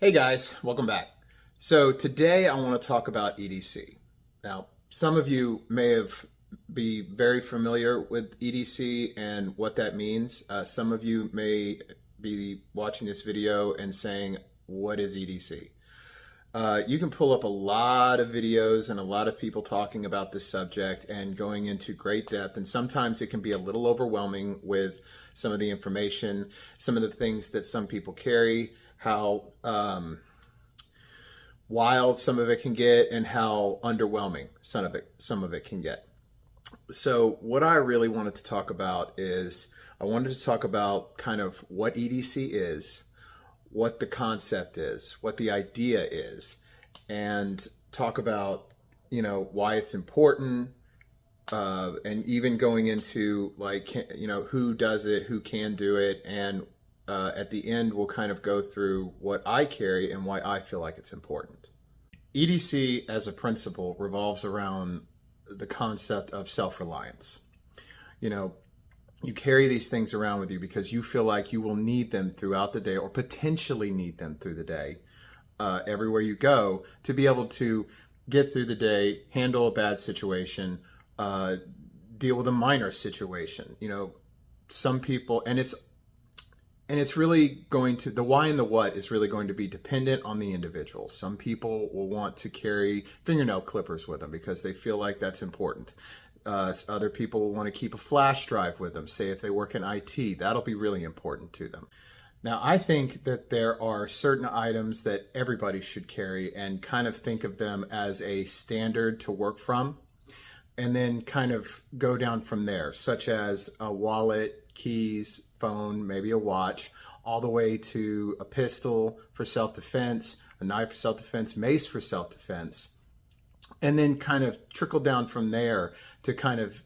Hey guys, welcome back. So today I want to talk about EDC. Now, some of you may be very familiar with EDC and what that means. Some of you may be watching this video and saying, what is EDC? You can pull up a lot of videos and a lot of people talking about this subject and going into great depth, and sometimes it can be a little overwhelming with some of the information, some of the things that some people carry, how wild some of it can get, and how underwhelming some of it can get. So what I really wanted to talk about is I wanted to talk about kind of what EDC is, what the concept is, what the idea is, and talk about, why it's important, and even going into who does it, who can do it, and at the end we'll kind of go through what I carry and why I feel like it's important. EDC as a principle revolves around the concept of self-reliance. You carry these things around with you because you feel like you will need them throughout the day, or potentially need them through the day, everywhere you go, to be able to get through the day, handle a bad situation, deal with a minor situation. Some people, and it's really going to, the why and the what is really going to be dependent on the individual. Some people will want to carry fingernail clippers with them because they feel like that's important. Other people will want to keep a flash drive with them. Say if they work in IT, that'll be really important to them. Now, I think that there are certain items that everybody should carry and kind of think of them as a standard to work from, and then kind of go down from there, such as a wallet, keys, phone, maybe a watch, all the way to a pistol for self-defense, a knife for self-defense, mace for self-defense, and then kind of trickle down from there to kind of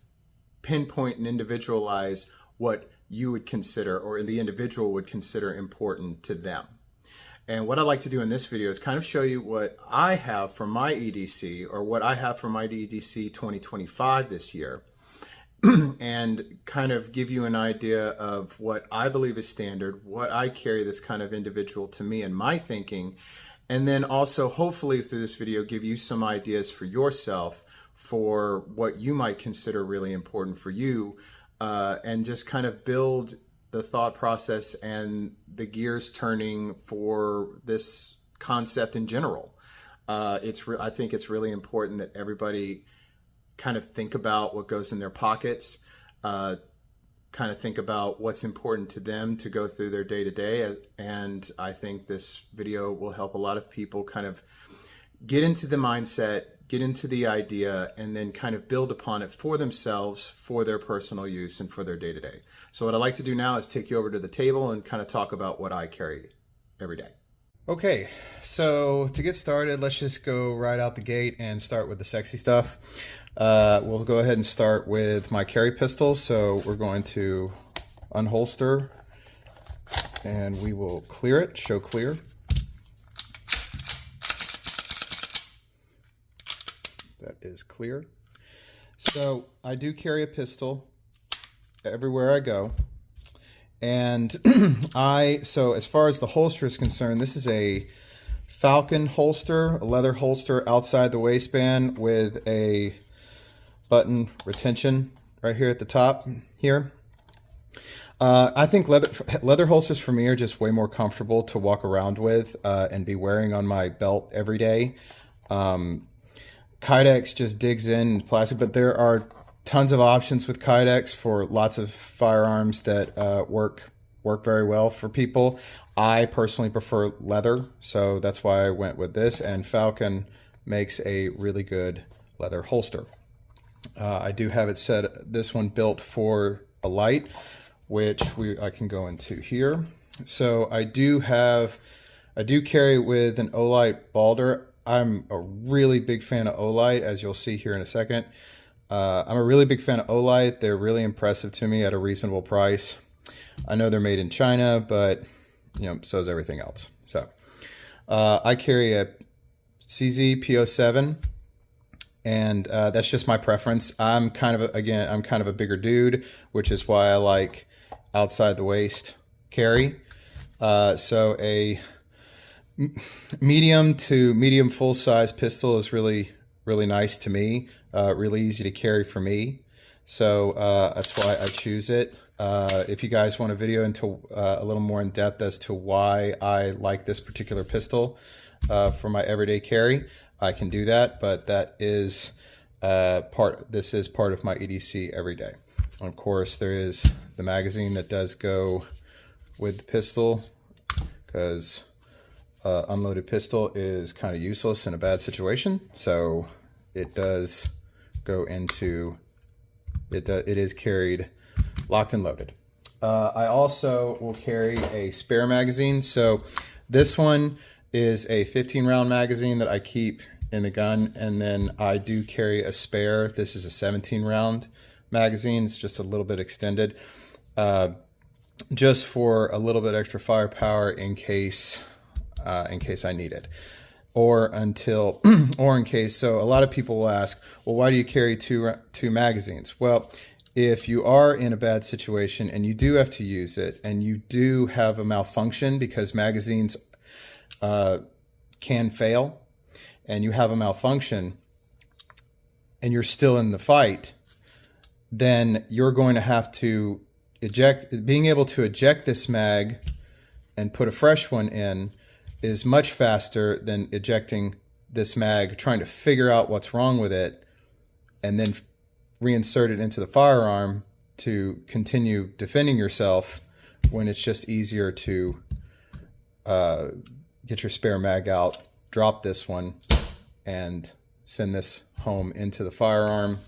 pinpoint and individualize what you would consider, or the individual would consider, important to them. And what I'd like to do in this video is kind of show you what I have for my EDC, or what I have for my EDC 2025 this year, and kind of give you an idea of what I believe is standard, what I carry that's kind of individual to me and my thinking, and then also hopefully through this video give you some ideas for yourself for what you might consider really important for you, and just kind of build the thought process and the gears turning for this concept in general. I think it's really important that everybody kind of think about what goes in their pockets, kind of think about what's important to them to go through their day-to-day. And I think this video will help a lot of people kind of get into the mindset, get into the idea, and then kind of build upon it for themselves, for their personal use, and for their day-to-day. So what I'd like to do now is take you over to the table and kind of talk about what I carry every day. Okay, so to get started, let's just go right out the gate and start with the sexy stuff. We'll go ahead and start with my carry pistol. So we're going to unholster and we will clear it, show clear. That is clear. So I do carry a pistol everywhere I go. And so as far as the holster is concerned, this is a Falcon holster, a leather holster outside the waistband with a button retention right here at the top here. I think leather holsters for me are just way more comfortable to walk around with and be wearing on my belt every day. Kydex just digs in plastic, but there are tons of options with Kydex for lots of firearms that work very well for people. I personally prefer leather, so that's why I went with this, and Falcon makes a really good leather holster. I do have it set, this one built for a light, which I can go into here. So I do carry with an Olight Balder. I'm a really big fan of Olight, as you'll see here in a second. I'm a really big fan of Olight. They're really impressive to me at a reasonable price. I know they're made in China, but so is everything else. So I carry a CZ P07, and that's just my preference. I'm kind of a bigger dude, which is why I like outside the waist carry. So a Medium to medium full size pistol is really nice to me. Really easy to carry for me. So that's why I choose it. If you guys want a video into a little more in depth as to why I like this particular pistol for my everyday carry, I can do that. But that is this is part of my EDC every day. And of course, there is the magazine that does go with the pistol, because unloaded pistol is kind of useless in a bad situation. So it does go into it. It is carried locked and loaded. I also will carry a spare magazine. So this one is a 15 round magazine that I keep in the gun, and then I do carry a spare. This is a 17 round magazine. It's just a little bit extended, just for a little bit extra firepower in case I need it, or in case. So a lot of people will ask, well, why do you carry two magazines? Well, if you are in a bad situation and you do have to use it, and you do have a malfunction, because magazines can fail, and you have a malfunction and you're still in the fight, then you're going to have to being able to eject this mag and put a fresh one in is much faster than ejecting this mag, trying to figure out what's wrong with it, and then reinsert it into the firearm to continue defending yourself, when it's just easier to get your spare mag out, drop this one, and send this home into the firearm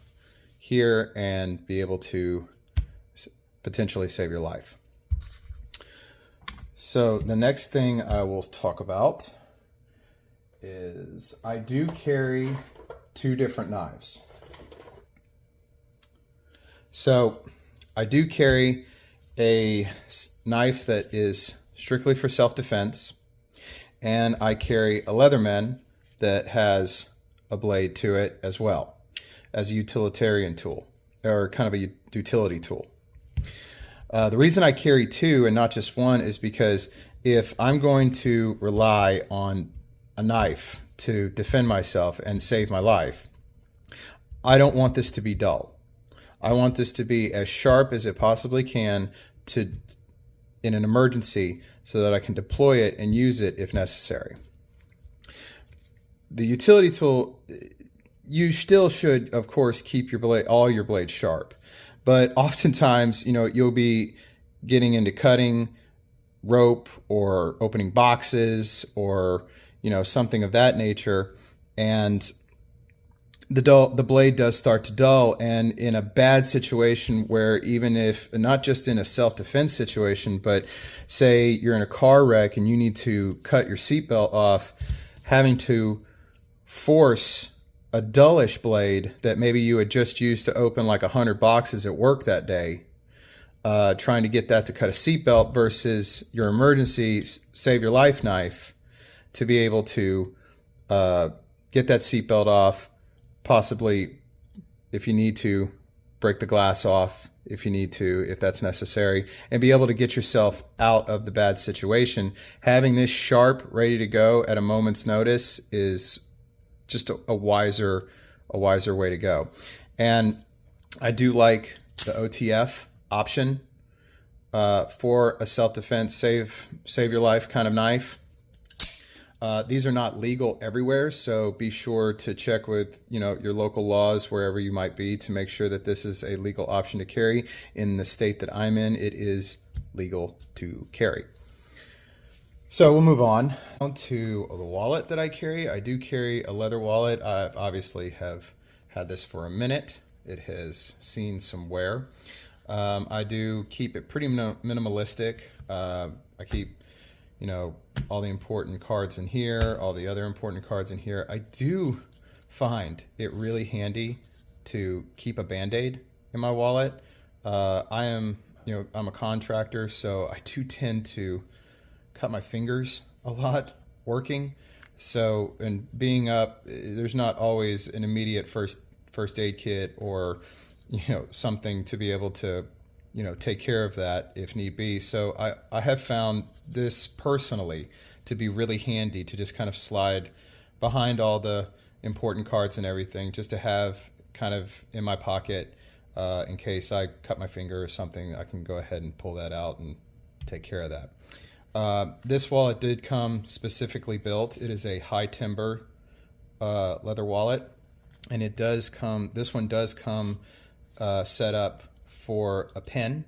here and be able to potentially save your life. So the next thing I will talk about is I do carry two different knives. So I do carry a knife that is strictly for self-defense, and I carry a Leatherman that has a blade to it as well, as a utilitarian tool, or kind of a utility tool. The reason I carry two and not just one is because if I'm going to rely on a knife to defend myself and save my life, I don't want this to be dull. I want this to be as sharp as it possibly can in an emergency, so that I can deploy it and use it if necessary. The utility tool, you still should, of course, keep all your blades sharp. But oftentimes, you'll be getting into cutting rope or opening boxes or, something of that nature. And the blade does start to dull. And in a bad situation where, even if not just in a self-defense situation, but say you're in a car wreck and you need to cut your seatbelt off, having to force a dullish blade that maybe you had just used to open like 100 boxes at work that day, trying to get that to cut a seatbelt, versus your emergency save your life knife to be able to get that seatbelt off, possibly, if you need to, break the glass off if that's necessary, and be able to get yourself out of the bad situation. Having this sharp, ready to go at a moment's notice is just a wiser way to go. And I do like the OTF option for a self-defense, save your life kind of knife. These are not legal everywhere, so be sure to check with your local laws wherever you might be to make sure that this is a legal option to carry. In the state that I'm in, it is legal to carry. So we'll move on to the wallet that I carry. I do carry a leather wallet. I obviously have had this for a minute. It has seen some wear. I do keep it pretty minimalistic. I keep, all the important cards in here, all the other important cards in here. I do find it really handy to keep a Band-Aid in my wallet. I'm a contractor, so I do tend to cut my fingers a lot working. So, and being up, there's not always an immediate first aid kit or, something to be able to, take care of that if need be. So I have found this personally to be really handy to just kind of slide behind all the important cards and everything, just to have kind of in my pocket in case I cut my finger or something. I can go ahead and pull that out and take care of that. This wallet did come specifically built. It is a high timber leather wallet, and it does come, this one does come set up for a pen.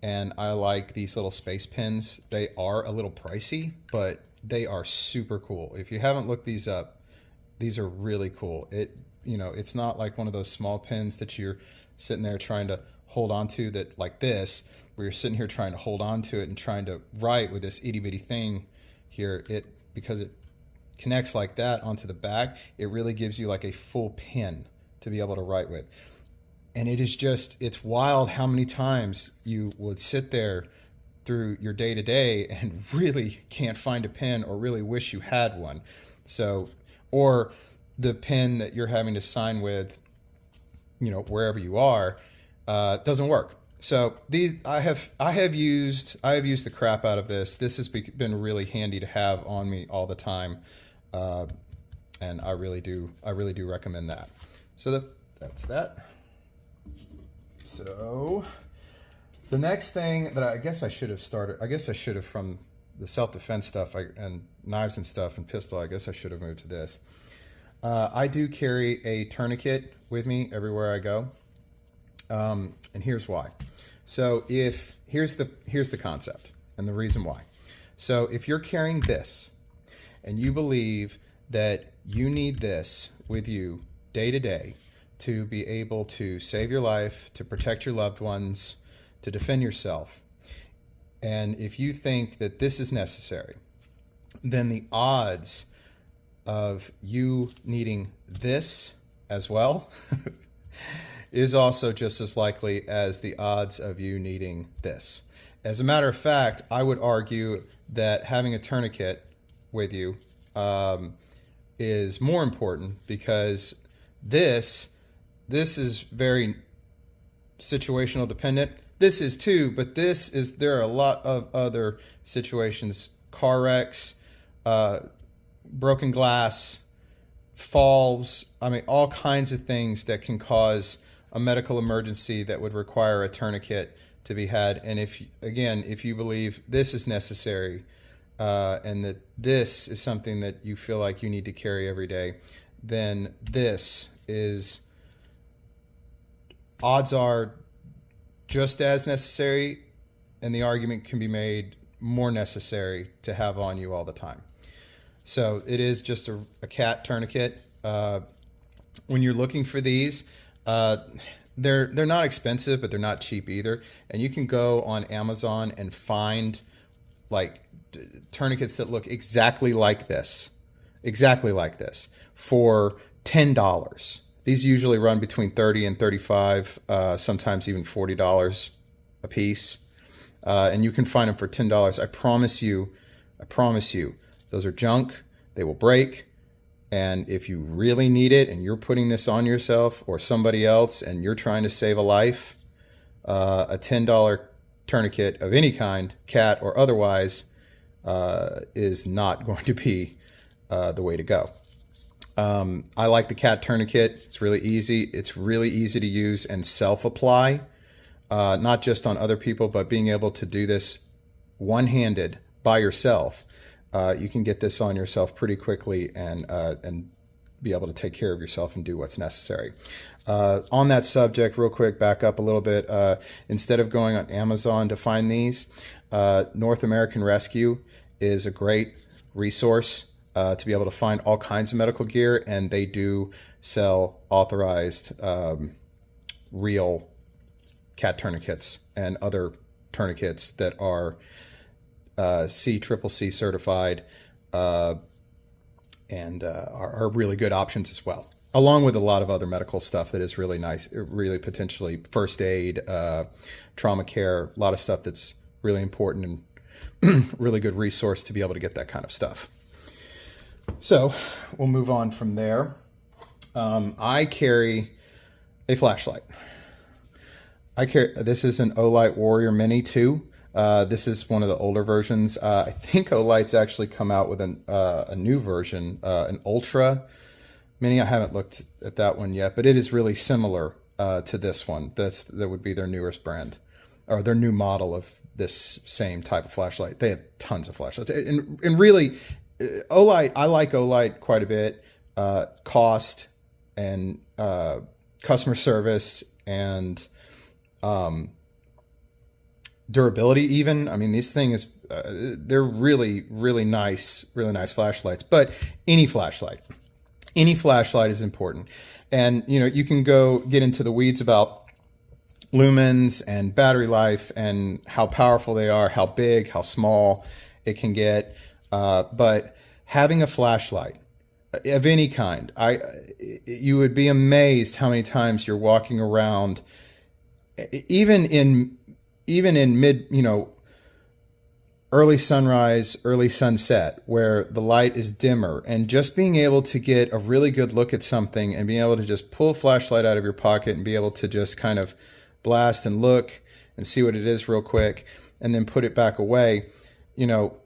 And I like these little space pins. They are a little pricey, but they are super cool. If you haven't looked these up, these are really cool. It's not like one of those small pins that you're sitting there trying to hold on to, that like this, where you're sitting here trying to hold on to it and trying to write with this itty bitty thing here. Because it connects like that onto the back, it really gives you like a full pen to be able to write with. And it's wild how many times you would sit there through your day to day and really can't find a pen, or really wish you had one. So, or the pen that you're having to sign with, wherever you are, doesn't work. So these, I have used the crap out of this. This has been really handy to have on me all the time. And I really do recommend that. So that's that. So the next thing that I guess I should have from the self-defense stuff and knives and stuff and pistol, I guess I should have moved to this. I do carry a tourniquet with me everywhere I go. And here's why. So here's the concept and the reason why. So if you're carrying this and you believe that you need this with you day to day to be able to save your life, to protect your loved ones, to defend yourself, and if you think that this is necessary, then the odds of you needing this as well is also just as likely as the odds of you needing this. As a matter of fact, I would argue that having a tourniquet with you is more important, because this is very situational dependent. This is too, but there are a lot of other situations: car wrecks, broken glass, falls. I mean, all kinds of things that can cause a medical emergency that would require a tourniquet to be had. And if you believe this is necessary, and that this is something that you feel like you need to carry every day, then this is, odds are, just as necessary, and the argument can be made more necessary to have on you all the time. So it is just a cat tourniquet. When you're looking for these, they're not expensive, but they're not cheap either. And you can go on Amazon and find like tourniquets that look exactly like this for $10. These usually run between $30 and $35, sometimes even $40 a piece. And you can find them for $10. I promise you, those are junk. They will break. And if you really need it and you're putting this on yourself or somebody else and you're trying to save a life, a $10 tourniquet of any kind, cat or otherwise, is not going to be the way to go. I like the cat tourniquet. It's really easy. It's really easy to use and self-apply, not just on other people, but being able to do this one-handed by yourself. You can get this on yourself pretty quickly and be able to take care of yourself and do what's necessary. On that subject, real quick, back up a little bit. Instead of going on Amazon to find these, North American Rescue is a great resource to be able to find all kinds of medical gear, and they do sell authorized real cat tourniquets and other tourniquets that are CCCC certified and are really good options as well, along with a lot of other medical stuff that is really nice, really potentially first aid, trauma care, a lot of stuff that's really important and really good resource to be able to get that kind of stuff. So we'll move on from there. I carry a flashlight. This is an Olight Warrior Mini 2. This is one of the older versions. I think Olight's actually come out with a new version, an Ultra Mini. I haven't looked at that one yet, but it is really similar to this one. That would be their newest brand, or their new model of this same type of flashlight. They have tons of flashlights, and really, Olight. I like Olight quite a bit. Cost and customer service and durability even. I mean, these things, they're really, really nice flashlights. But any flashlight is important. And, you know, you can go get into the weeds about lumens and battery life and how powerful they are, how big, how small it can get. But having a flashlight of any kind, you would be amazed how many times you're walking around, even in mid, you know, early sunrise, early sunset, where the light is dimmer, and just being able to get a really good look at something and being able to just pull a flashlight out of your pocket and be able to just kind of blast and look and see what it is real quick and then put it back away. You know,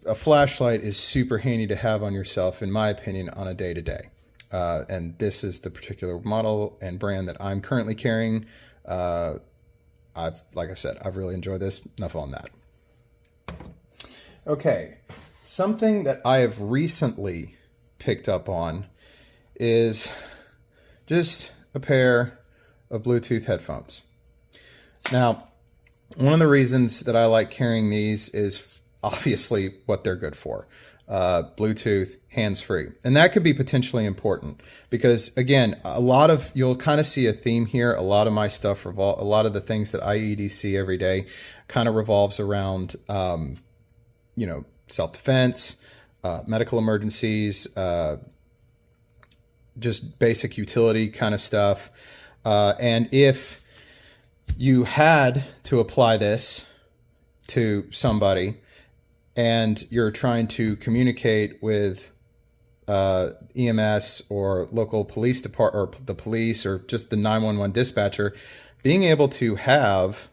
a flashlight is super handy to have on yourself, in my opinion, on a day-to-day. And this is the particular model and brand that I'm currently carrying. Like I said, I've really enjoyed this. Enough on that. Okay, something that I have recently picked up on is just a pair of Bluetooth headphones. Now, one of the reasons that I like carrying these is obviously what they're good for. Bluetooth, hands-free. And that could be potentially important because, again, you'll kind of see a theme here. A lot of my stuff, a lot of the things that I EDC every day kind of revolves around, you know, self-defense, medical emergencies, just basic utility kind of stuff. And if you had to apply this to somebody and you're trying to communicate with EMS or local police department, or the police, or just the 911 dispatcher, being able to have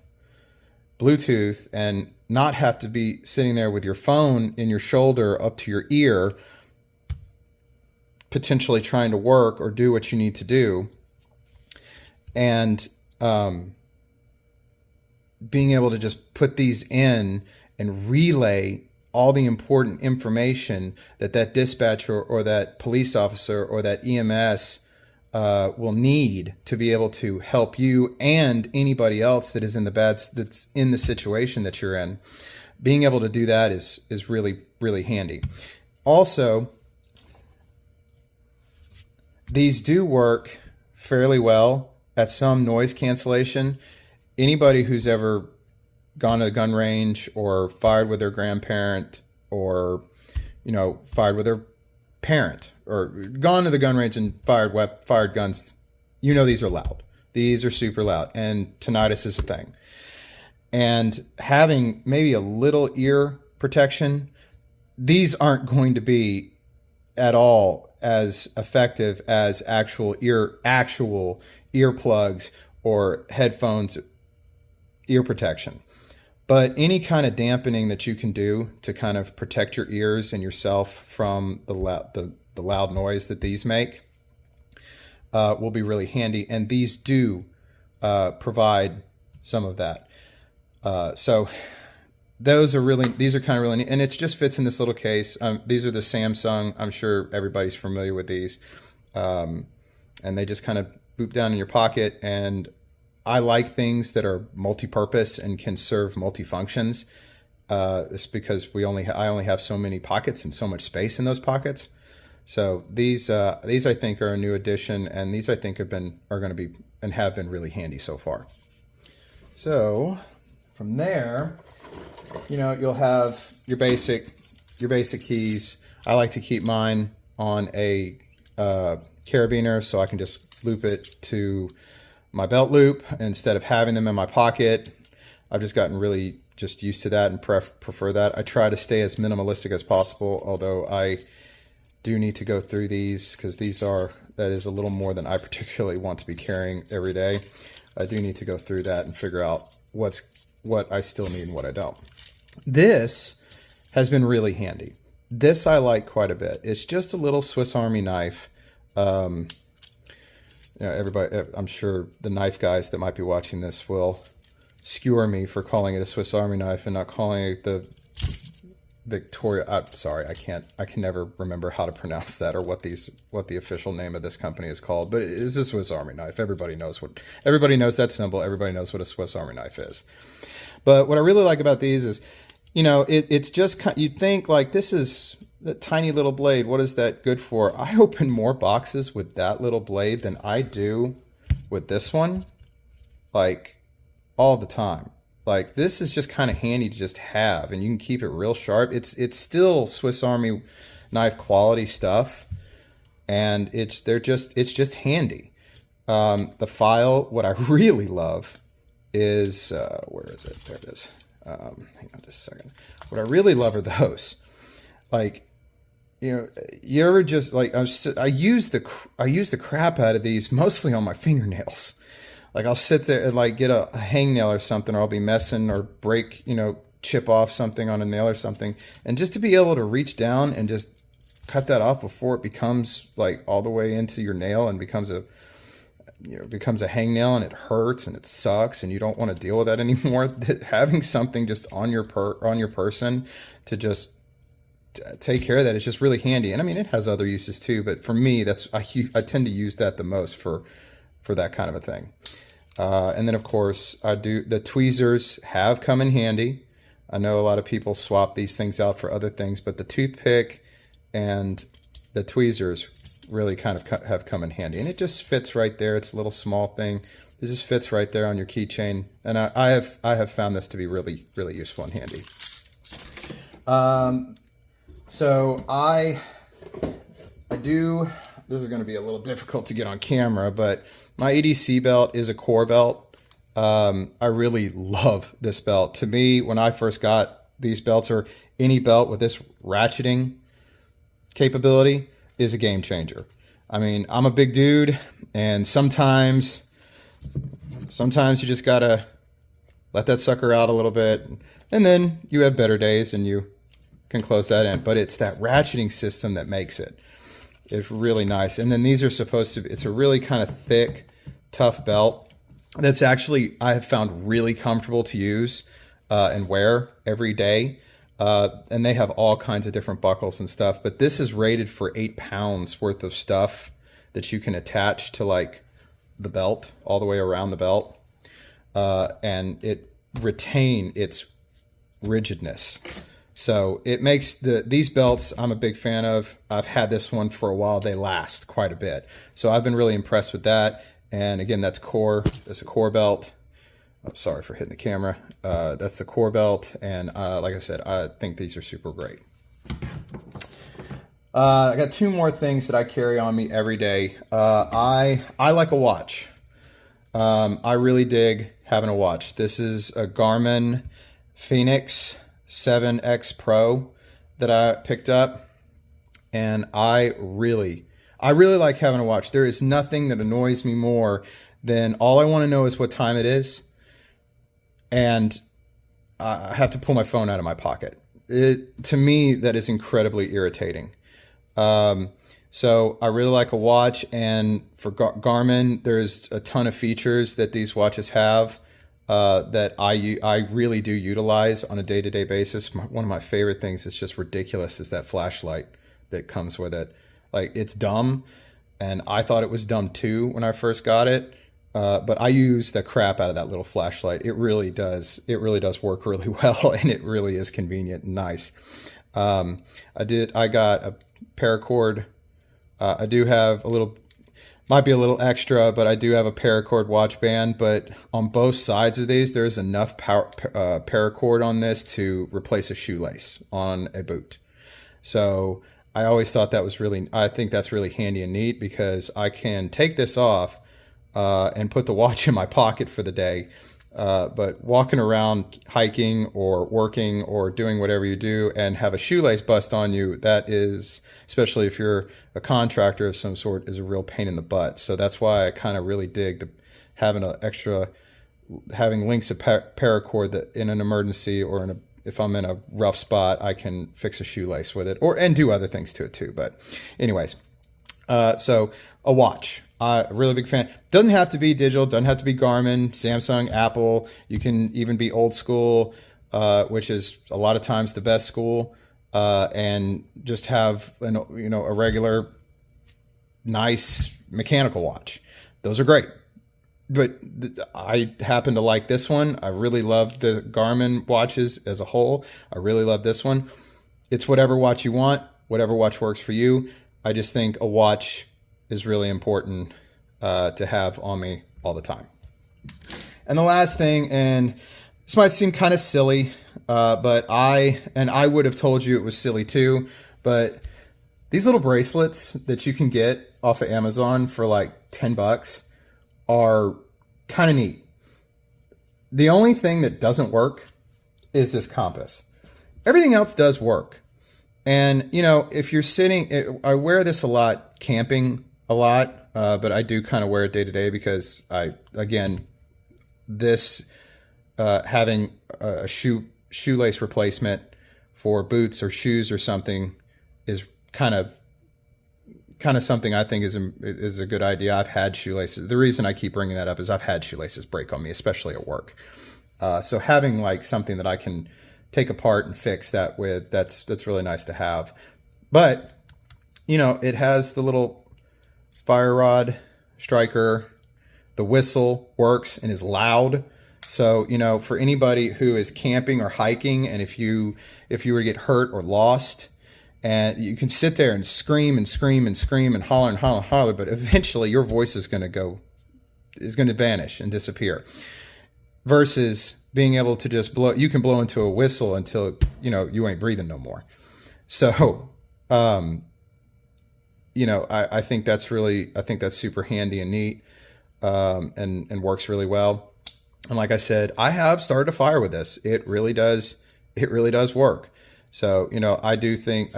Bluetooth and not have to be sitting there with your phone in your shoulder up to your ear, potentially trying to work or do what you need to do, and being able to just put these in and relay all the important information that dispatcher or that police officer or that EMS will need to be able to help you and anybody else that is that's in the situation that you're in. Being able to do that is really, really handy. Also, these do work fairly well at some noise cancellation. Anybody who's ever gone to a gun range or fired with their grandparent, or, you know, fired with their parent, or gone to the gun range and fired guns, you know, these are loud. These are super loud, and tinnitus is a thing. And having maybe a little ear protection, these aren't going to be at all as effective as actual earplugs or headphones ear protection. But any kind of dampening that you can do to kind of protect your ears and yourself from the loud noise that these make will be really handy. And these do provide some of that. So these are kind of really neat. And it just fits in this little case. These are the Samsung. I'm sure everybody's familiar with these. And they just kind of boop down in your pocket. And I like things that are multi-purpose and can serve multi-functions. It's because I only have so many pockets and so much space in those pockets. So these I think are a new addition, and these I think have been really handy so far. So from there, you know, you'll have your basic keys. I like to keep mine on a carabiner, so I can just loop it to my belt loop instead of having them in my pocket. I've just gotten really just used to that and prefer that. I try to stay as minimalistic as possible, although I do need to go through these because that is a little more than I particularly want to be carrying every day. I do need to go through that and figure out what's what I still need and what I don't. This has been really handy. This I like quite a bit. It's just a little Swiss Army knife. Everybody, I'm sure the knife guys that might be watching this will skewer me for calling it a Swiss Army knife and not calling it the Victoria. I'm sorry, I can never remember how to pronounce that or what the official name of this company is called. But it is a Swiss Army knife. Everybody knows that symbol. Everybody knows what a Swiss Army knife is. But what I really like about these is, it's just, you'd think like, this is a tiny little blade. What is that good for? I open more boxes with that little blade than I do with this one, like all the time. Like, this is just kind of handy to just have, and you can keep it real sharp. It's still Swiss Army knife quality stuff, and it's just handy. The file, what I really love is, where is it? There it is. Hang on just a second. What I really love are those. Like, you ever just like, I use the crap out of these mostly on my fingernails. Like, I'll sit there and like get a hangnail or something, or I'll be messing or break, chip off something on a nail or something. And just to be able to reach down and just cut that off before it becomes like all the way into your nail and becomes a hangnail, and it hurts and it sucks and you don't want to deal with that anymore. Having something just on your person to just take care of that is just really handy. And I mean, it has other uses too, but for me, I tend to use that the most for that kind of a thing. And then of course the tweezers have come in handy. I know a lot of people swap these things out for other things, but the toothpick and the tweezers really kind of have come in handy, and it just fits right there. It's a little small thing. It just fits right there on your keychain, and I have found this to be really, really useful and handy. So I do. This is going to be a little difficult to get on camera, but my EDC belt is a core belt. I really love this belt. To me, when I first got these belts, or any belt with this ratcheting capability, is a game changer. I mean, I'm a big dude, and sometimes you just gotta let that sucker out a little bit, and then you have better days and you can close that in. But it's that ratcheting system that makes it. It's really nice. And then these are it's a really kind of thick, tough belt that's actually, I have found really comfortable to use and wear every day. And they have all kinds of different buckles and stuff, but this is rated for 8 pounds worth of stuff that you can attach to like the belt all the way around the belt. And it retain its rigidness. So it makes these belts I'm a big fan of. I've had this one for a while. They last quite a bit. So I've been really impressed with that. And again, that's a core belt. Oh, sorry for hitting the camera. That's the core belt. And like I said, I think these are super great. I got 2 more things that I carry on me every day. I like a watch. I really dig having a watch. This is a Garmin Phoenix 7X Pro that I picked up. And I really like having a watch. There is nothing that annoys me more than all I want to know is what time it is. And I have to pull my phone out of my pocket. To me, that is incredibly irritating. So I really like a watch, and for Garmin, there's a ton of features that these watches have that I really do utilize on a day-to-day basis. One of my favorite things is just ridiculous is that flashlight that comes with it. Like, it's dumb, and I thought it was dumb too when I first got it. But I use the crap out of that little flashlight. It really does work really well, and it really is convenient and nice. I got a paracord. I do have might be a little extra, but I do have a paracord watch band. But on both sides of these, there's enough paracord on this to replace a shoelace on a boot. So I always thought I think that's really handy and neat, because I can take this off and put the watch in my pocket for the day. But walking around hiking or working or doing whatever you do and have a shoelace bust on you, that is, especially if you're a contractor of some sort, is a real pain in the butt. So that's why I kind of really dig having an extra having links of paracord that in an emergency or if I'm in a rough spot, I can fix a shoelace with it and do other things to it too. But anyways, so a watch. Really big fan. Doesn't have to be digital. Doesn't have to be Garmin, Samsung, Apple. You can even be old school, which is a lot of times the best school, and just have a regular, nice mechanical watch. Those are great. But I happen to like this one. I really love the Garmin watches as a whole. I really love this one. It's whatever watch you want, whatever watch works for you. I just think a watch is really important to have on me all the time. And the last thing, and this might seem kind of silly, but I would have told you it was silly too, but these little bracelets that you can get off of Amazon for like $10 are kind of neat. The only thing that doesn't work is this compass. Everything else does work. And, if you're sitting, I wear this a lot, camping a lot, but I do kind of wear it day to day because having a shoelace replacement for boots or shoes or something is kind of something I think is a good idea. I've had shoelaces. The reason I keep bringing that up is I've had shoelaces break on me, especially at work. So having like something that I can take apart and fix that with, that's really nice to have. But, it has the little fire rod striker. The whistle works and is loud. So, for anybody who is camping or hiking, and if you were to get hurt or lost, and you can sit there and scream and scream and scream and holler and holler and holler, but eventually your voice is going to vanish and disappear. Versus being able to just you can blow into a whistle until, you ain't breathing no more. So, I think that's super handy and neat, and works really well. And like I said, I have started a fire with this. It really does work. So, I do think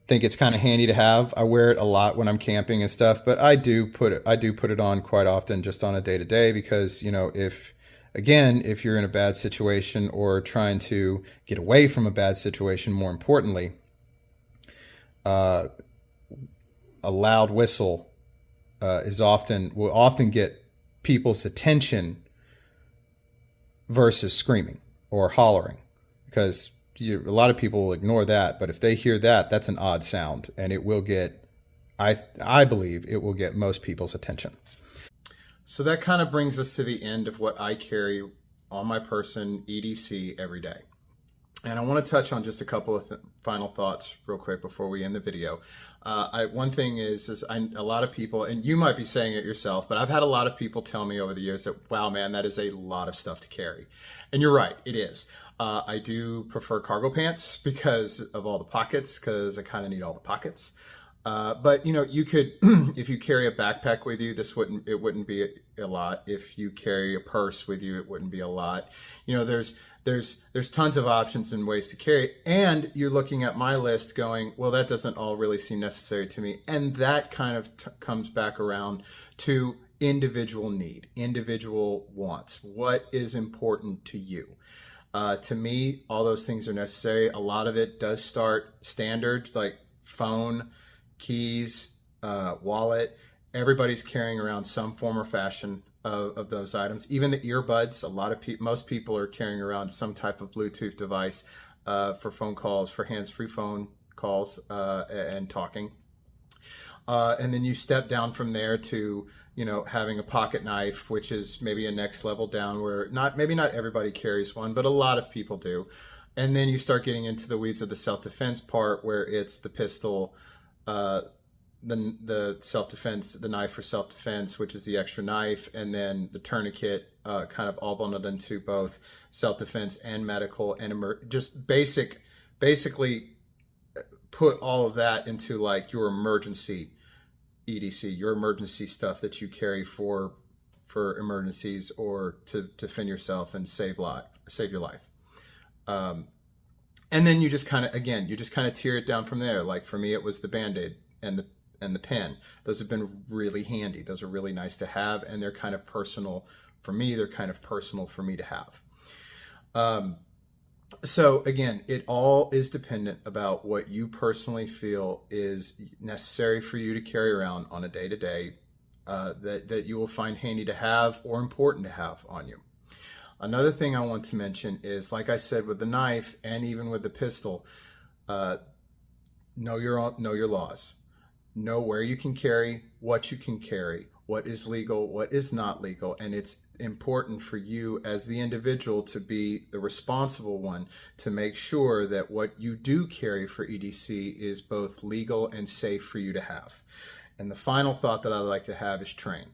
it's kind of handy to have. I wear it a lot when I'm camping and stuff, but I do put it on quite often just on a day to day because, if you're in a bad situation or trying to get away from a bad situation, more importantly, a loud whistle will often get people's attention versus screaming or hollering, because a lot of people will ignore that, but if they hear that, that's an odd sound, and it will get, I believe it will get most people's attention. So that kind of brings us to the end of what I carry on my person, EDC, every day. And I want to touch on just a couple of final thoughts real quick before we end the video. One thing is a lot of people, and you might be saying it yourself, but I've had a lot of people tell me over the years that, wow, man, that is a lot of stuff to carry. And you're right, it is. I do prefer cargo pants because of all the pockets, because I kind of need all the pockets. But you could, if you carry a backpack with you, it wouldn't be a lot. If you carry a purse with you, it wouldn't be a lot. There's tons of options and ways to carry it. And you're looking at my list going, well, that doesn't all really seem necessary to me. And that kind of comes back around to individual need, individual wants. What is important to you? To me, all those things are necessary. A lot of it does start standard, like phone, keys, wallet. Everybody's carrying around some form or fashion of those items. Even the earbuds, most people are carrying around some type of Bluetooth device for phone calls, for hands-free phone calls and talking. And then you step down from there to having a pocket knife, which is maybe a next level down, where maybe not everybody carries one, but a lot of people do. And then you start getting into the weeds of the self-defense part, where it's the pistol, the self-defense, the knife for self-defense, which is the extra knife, and then the tourniquet, kind of all bundled into both self-defense and medical, and just basically put all of that into like your emergency EDC, your emergency stuff that you carry for emergencies or to defend yourself and save your life. And then you just kind of tear it down from there. Like for me, it was the Band-Aid and the pen. Those have been really handy. Those are really nice to have, and they're kind of personal for me, they're kind of personal for me to have. So again, it all is dependent about what you personally feel is necessary for you to carry around on a day-to-day, that you will find handy to have or important to have on you. Another thing I want to mention is, like I said, with the knife and even with the pistol, know your laws. Know where you can carry, what you can carry, what is legal, what is not legal, and it's important for you as the individual to be the responsible one to make sure that what you do carry for EDC is both legal and safe for you to have. And the final thought that I'd like to have is train.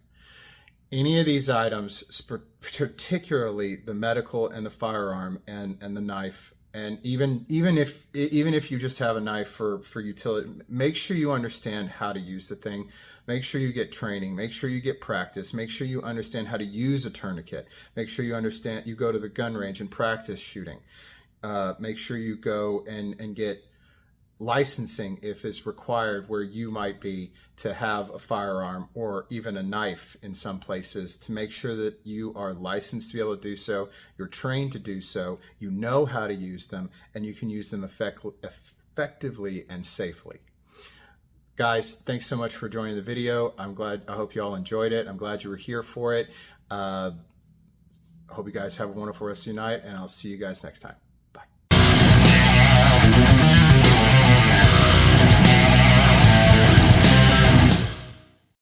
Any of these items, particularly the medical and the firearm and the knife, and even if you just have a knife for utility, make sure you understand how to use the thing. Make sure you get training. Make sure you get practice. Make sure you understand how to use a tourniquet. Make sure you understand, you go to the gun range and practice shooting. Make sure you go and get licensing if it's required where you might be to have a firearm or even a knife in some places, to make sure that you are licensed to be able to do so, you're trained to do so, you know how to use them, and you can use them effectively and safely. Guys, thanks so much for joining the video. I hope you all enjoyed it. I'm glad you were here for it. I hope you guys have a wonderful rest of your night, and I'll see you guys next time.